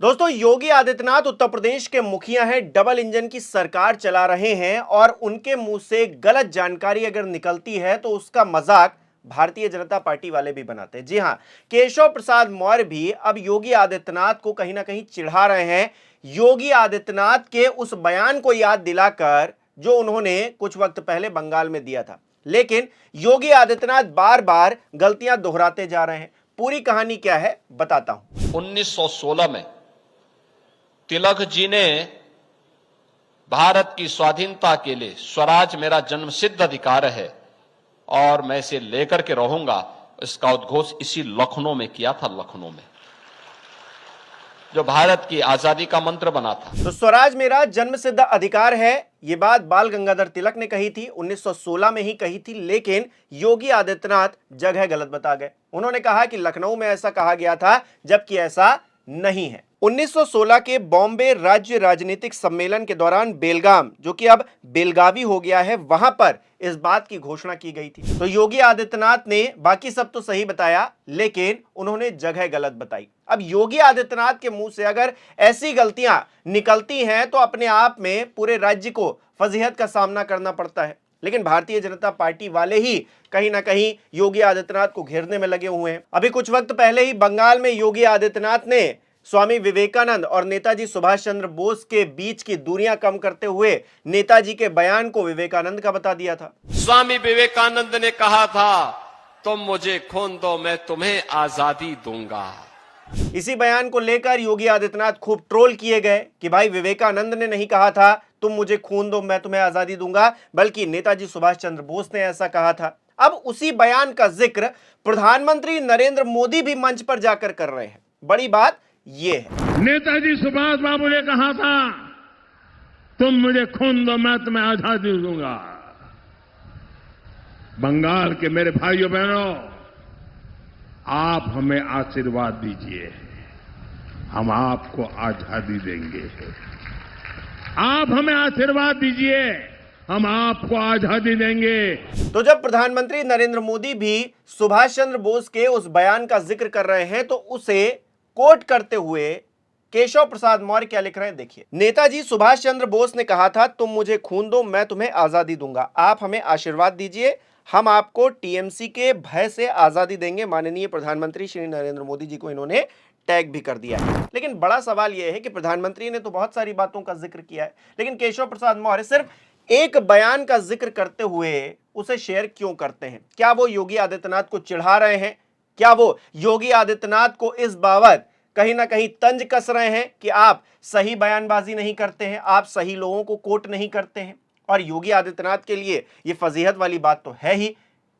दोस्तों, योगी आदित्यनाथ उत्तर प्रदेश के मुखिया हैं, डबल इंजन की सरकार चला रहे हैं और उनके मुंह से गलत जानकारी अगर निकलती है तो उसका मजाक भारतीय जनता पार्टी वाले भी बनाते हैं। जी हां, केशव प्रसाद मौर्य भी अब योगी आदित्यनाथ को कहीं ना कहीं चिढ़ा रहे हैं। योगी आदित्यनाथ के उस बयान को याद दिलाकर जो उन्होंने कुछ वक्त पहले बंगाल में दिया था। लेकिन योगी आदित्यनाथ बार बार गलतियां दोहराते जा रहे हैं। पूरी कहानी क्या है बताता हूं। 1916 में तिलक जी ने भारत की स्वाधीनता के लिए स्वराज मेरा जन्मसिद्ध अधिकार है और मैं इसे लेकर के रहूंगा, इसका उद्घोष इसी लखनऊ में किया था। लखनऊ में जो भारत की आजादी का मंत्र बना था। तो स्वराज मेरा जन्मसिद्ध अधिकार है, यह बात बाल गंगाधर तिलक ने कही थी, 1916 में ही कही थी। लेकिन योगी आदित्यनाथ जगह गलत बता गए। उन्होंने कहा कि लखनऊ में ऐसा कहा गया था, जबकि ऐसा नहीं है। 1916 के बॉम्बे राज्य राजनीतिक सम्मेलन के दौरान बेलगाम, जो कि अब बेलगावी हो गया है, वहां पर इस बात की घोषणा की गई थी। तो योगी आदित्यनाथ ने बाकी सब तो सही बताया, लेकिन उन्होंने जगह गलत बताई। अब योगी आदित्यनाथ के मुंह से अगर ऐसी गलतियां निकलती हैं तो अपने आप में पूरे राज्य को फजीहत का सामना करना पड़ता है। लेकिन भारतीय जनता पार्टी वाले ही कहीं ना कहीं योगी आदित्यनाथ को घेरने में लगे हुए हैं। अभी कुछ वक्त पहले ही बंगाल में योगी आदित्यनाथ ने स्वामी विवेकानंद और नेताजी सुभाष चंद्र बोस के बीच की दूरियां कम करते हुए नेताजी के बयान को विवेकानंद का बता दिया था। स्वामी विवेकानंद ने कहा था, तुम मुझे खून दो, मैं तुम्हें आजादी दूंगा। इसी बयान को लेकर योगी आदित्यनाथ खूब ट्रोल किए गए कि भाई विवेकानंद ने नहीं कहा था तुम मुझे खून दो मैं तुम्हें आजादी दूंगा, बल्कि नेताजी सुभाष चंद्र बोस ने ऐसा कहा था। अब उसी बयान का जिक्र प्रधानमंत्री नरेंद्र मोदी भी मंच पर जाकर कर रहे हैं। बड़ी बात ये है, नेताजी सुभाष बाबू ने कहा था तुम मुझे खून दो मैं तुम्हें आजादी दूंगा। बंगाल के मेरे भाइयों बहनों, आप हमें आशीर्वाद दीजिए, हम आपको आजादी देंगे। आप हमें आशीर्वाद दीजिए, हम आपको आजादी देंगे। तो जब प्रधानमंत्री नरेंद्र मोदी भी सुभाष चंद्र बोस के उस बयान का जिक्र कर रहे हैं तो उसे कोट करते हुए केशव प्रसाद मौर्य क्या लिख रहे हैं, देखिए। नेताजी सुभाष चंद्र बोस ने कहा था तुम मुझे खून दो मैं तुम्हें आजादी दूंगा, आप हमें आशीर्वाद दीजिए, हम आपको टीएमसी के भय से आजादी देंगे। माननीय प्रधानमंत्री श्री नरेंद्र मोदी जी को इन्होंने टैग भी कर दिया है। लेकिन बड़ा सवाल यह है कि प्रधानमंत्री ने तो बहुत सारी बातों का जिक्र किया है, लेकिन केशव प्रसाद मौर्य सिर्फ एक बयान का जिक्र करते हुए उसे शेयर क्यों करते हैं? क्या वो योगी आदित्यनाथ को चिढ़ा रहे हैं? क्या वो योगी आदित्यनाथ को इस बाबत कहीं ना कहीं तंज कस रहे हैं कि आप सही बयानबाजी नहीं करते हैं, आप सही लोगों को कोट नहीं करते हैं? और योगी आदित्यनाथ के लिए ये फजीहत वाली बात तो है ही।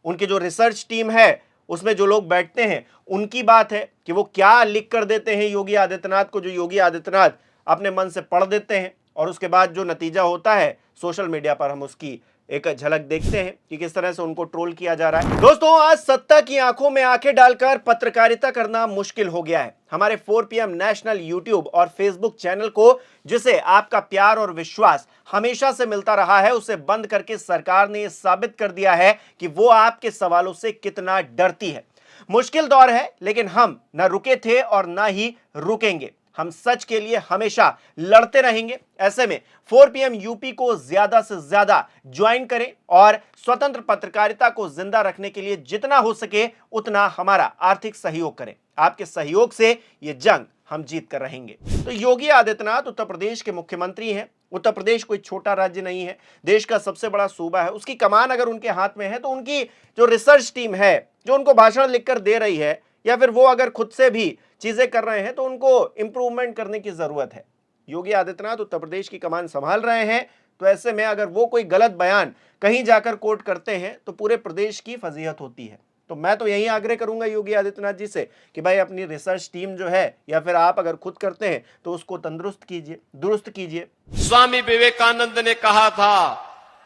उनकी जो रिसर्च टीम है उसमें जो लोग बैठते हैं उनकी बात है कि वो क्या लिख कर देते हैं योगी आदित्यनाथ को, जो योगी आदित्यनाथ अपने मन से पढ़ देते हैं और उसके बाद जो नतीजा होता है सोशल मीडिया पर हम उसकी एक झलक देखते हैं कि किस तरह से उनको ट्रोल किया जा रहा है। दोस्तों, आज सत्ता की आंखों में आंखें डालकर पत्रकारिता करना मुश्किल हो गया है। हमारे 4 PM नेशनल यूट्यूब और फेसबुक चैनल को, जिसे आपका प्यार और विश्वास हमेशा से मिलता रहा है, उसे बंद करके सरकार ने यह साबित कर दिया है कि वो आपके सवालों से कितना डरती है। मुश्किल दौर है, लेकिन हम न रुके थे और न ही रुकेंगे। हम सच के लिए हमेशा लड़ते रहेंगे। ऐसे में 4 PM यूपी को ज्यादा से ज्यादा ज्वाइन करें और स्वतंत्र पत्रकारिता को जिंदा रखने के लिए जितना हो सके उतना हमारा आर्थिक सहयोग करें। आपके सहयोग से ये जंग हम जीत कर रहेंगे। तो योगी आदित्यनाथ उत्तर प्रदेश के मुख्यमंत्री हैं। उत्तर प्रदेश कोई छोटा राज्य नहीं है, देश का सबसे बड़ा सूबा है। उसकी कमान अगर उनके हाथ में है तो उनकी जो रिसर्च टीम है, जो उनको भाषण लिखकर दे रही है, या फिर वो अगर खुद से भी चीजें कर रहे हैं तो उनको इंप्रूवमेंट करने की जरूरत है। योगी आदित्यनाथ उत्तर प्रदेश की कमान संभाल रहे हैं, तो ऐसे में अगर वो कोई गलत बयान कहीं जाकर कोट करते हैं तो पूरे प्रदेश की फजीहत होती है। तो मैं तो यही आग्रह करूंगा योगी आदित्यनाथ जी से कि भाई अपनी रिसर्च टीम जो है, या फिर आप अगर खुद करते हैं तो उसको तंदुरुस्त कीजिए, दुरुस्त कीजिए। स्वामी विवेकानंद ने कहा था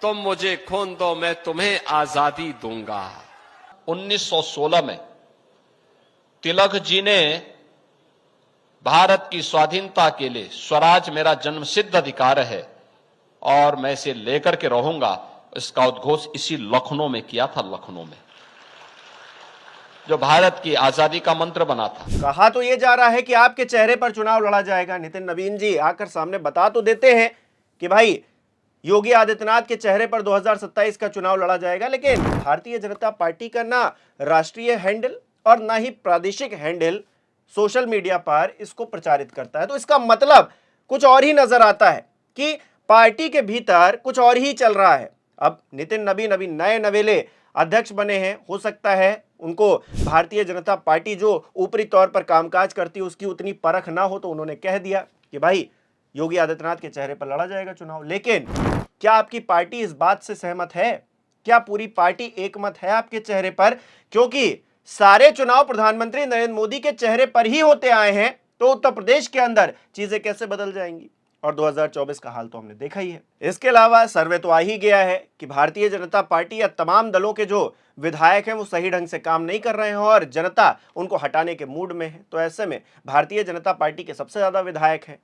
तुम मुझे खून दो मैं तुम्हें आजादी दूंगा। 1916 में तिलक जी ने भारत की स्वाधीनता के लिए स्वराज मेरा जन्मसिद्ध अधिकार है और मैं इसे लेकर के रहूंगा, इसका उद्घोष इसी लखनऊ में किया था। लखनऊ में जो भारत की आजादी का मंत्र बना था। कहा तो ये जा रहा है कि आपके चेहरे पर चुनाव लड़ा जाएगा। नितिन नवीन जी आकर सामने बता तो देते हैं कि भाई योगी आदित्यनाथ के चेहरे पर 2027 का चुनाव लड़ा जाएगा, लेकिन भारतीय जनता पार्टी का ना राष्ट्रीय हैंडल और ना ही प्रादेशिक हैंडल सोशल मीडिया पर इसको प्रचारित करता है। तो इसका मतलब कुछ और ही नजर आता है कि पार्टी के भीतर कुछ और ही चल रहा है। अब नितिन नवीन अभी नए नवेले अध्यक्ष बने हैं, हो सकता है उनको भारतीय जनता पार्टी जो ऊपरी तौर पर कामकाज करती है उसकी उतनी परख ना हो, तो उन्होंने कह दिया कि भाई योगी आदित्यनाथ के चेहरे पर लड़ा जाएगा चुनाव। लेकिन क्या आपकी पार्टी इस बात से सहमत है? क्या पूरी पार्टी एकमत है आपके चेहरे पर? क्योंकि सारे चुनाव प्रधानमंत्री नरेंद्र मोदी के चेहरे पर ही होते आए हैं, तो उत्तर प्रदेश के अंदर चीजें कैसे बदल जाएंगी? और 2024 का हाल तो हमने देखा ही है। इसके अलावा सर्वे तो आ ही गया है कि भारतीय जनता पार्टी या तमाम दलों के जो विधायक हैं वो सही ढंग से काम नहीं कर रहे हैं और जनता उनको हटाने के मूड में है। तो ऐसे में भारतीय जनता पार्टी के सबसे ज्यादा विधायक हैं।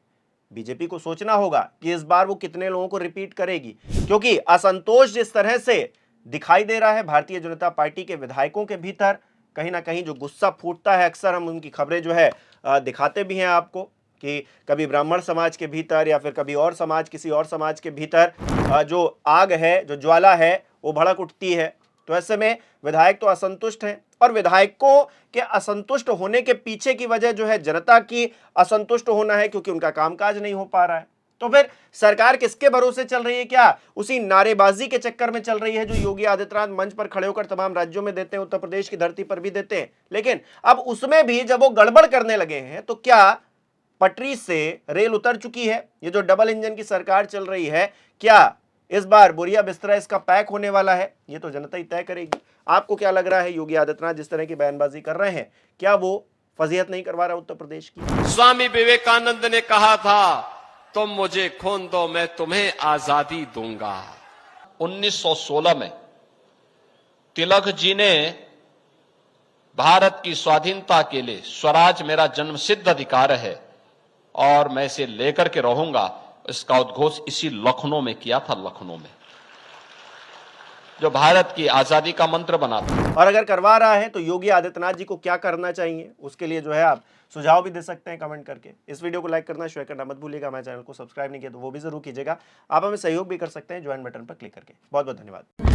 बीजेपी को सोचना होगा कि इस बार वो कितने लोगों को रिपीट करेगी, क्योंकि असंतोष जिस तरह से दिखाई दे रहा है भारतीय जनता पार्टी के विधायकों के भीतर, कहीं ना कहीं जो गुस्सा फूटता है, अक्सर हम उनकी खबरें जो है दिखाते भी हैं आपको कि कभी ब्राह्मण समाज के भीतर या फिर कभी और समाज, किसी और समाज के भीतर जो आग है, जो ज्वाला है वो भड़क उठती है। तो ऐसे में विधायक तो असंतुष्ट हैं और विधायकों के असंतुष्ट होने के पीछे की वजह जो है जनता की असंतुष्ट होना है, क्योंकि उनका कामकाज नहीं हो पा रहा है। तो फिर सरकार किसके भरोसे चल रही है? क्या उसी नारेबाजी के चक्कर में चल रही है जो योगी आदित्यनाथ मंच पर खड़े होकर तमाम राज्यों में देते हैं, उत्तर प्रदेश की धरती पर भी देते हैं? लेकिन अब उसमें भी जब वो गड़बड़ करने लगे हैं तो क्या पटरी से रेल उतर चुकी है? ये जो डबल इंजन की सरकार चल रही है, क्या इस बार बोरिया बिस्तरा इसका पैक होने वाला है? ये तो जनता ही तय करेगी। आपको क्या लग रहा है, योगी आदित्यनाथ जिस तरह की बयानबाजी कर रहे हैं, क्या वो फजीहत नहीं करवा रहा उत्तर प्रदेश की? स्वामी विवेकानंद ने कहा था, तुम मुझे खून दो मैं तुम्हें आजादी दूंगा। 1916 में तिलक जी ने भारत की स्वाधीनता के लिए स्वराज मेरा जन्मसिद्ध अधिकार है और मैं इसे लेकर के रहूंगा, इसका उद्घोष इसी लखनऊ में किया था, लखनऊ में, जो भारत की आजादी का मंत्र बना था। और अगर करवा रहा है तो योगी आदित्यनाथ जी को क्या करना चाहिए, उसके लिए जो है आप सुझाव भी दे सकते हैं कमेंट करके। इस वीडियो को लाइक करना, शेयर करना मत भूलिएगा। हमारे चैनल को सब्सक्राइब नहीं किया तो वो भी जरूर कीजिएगा। आप हमें सहयोग भी कर सकते हैं ज्वाइन बटन पर क्लिक करके। बहुत बहुत धन्यवाद।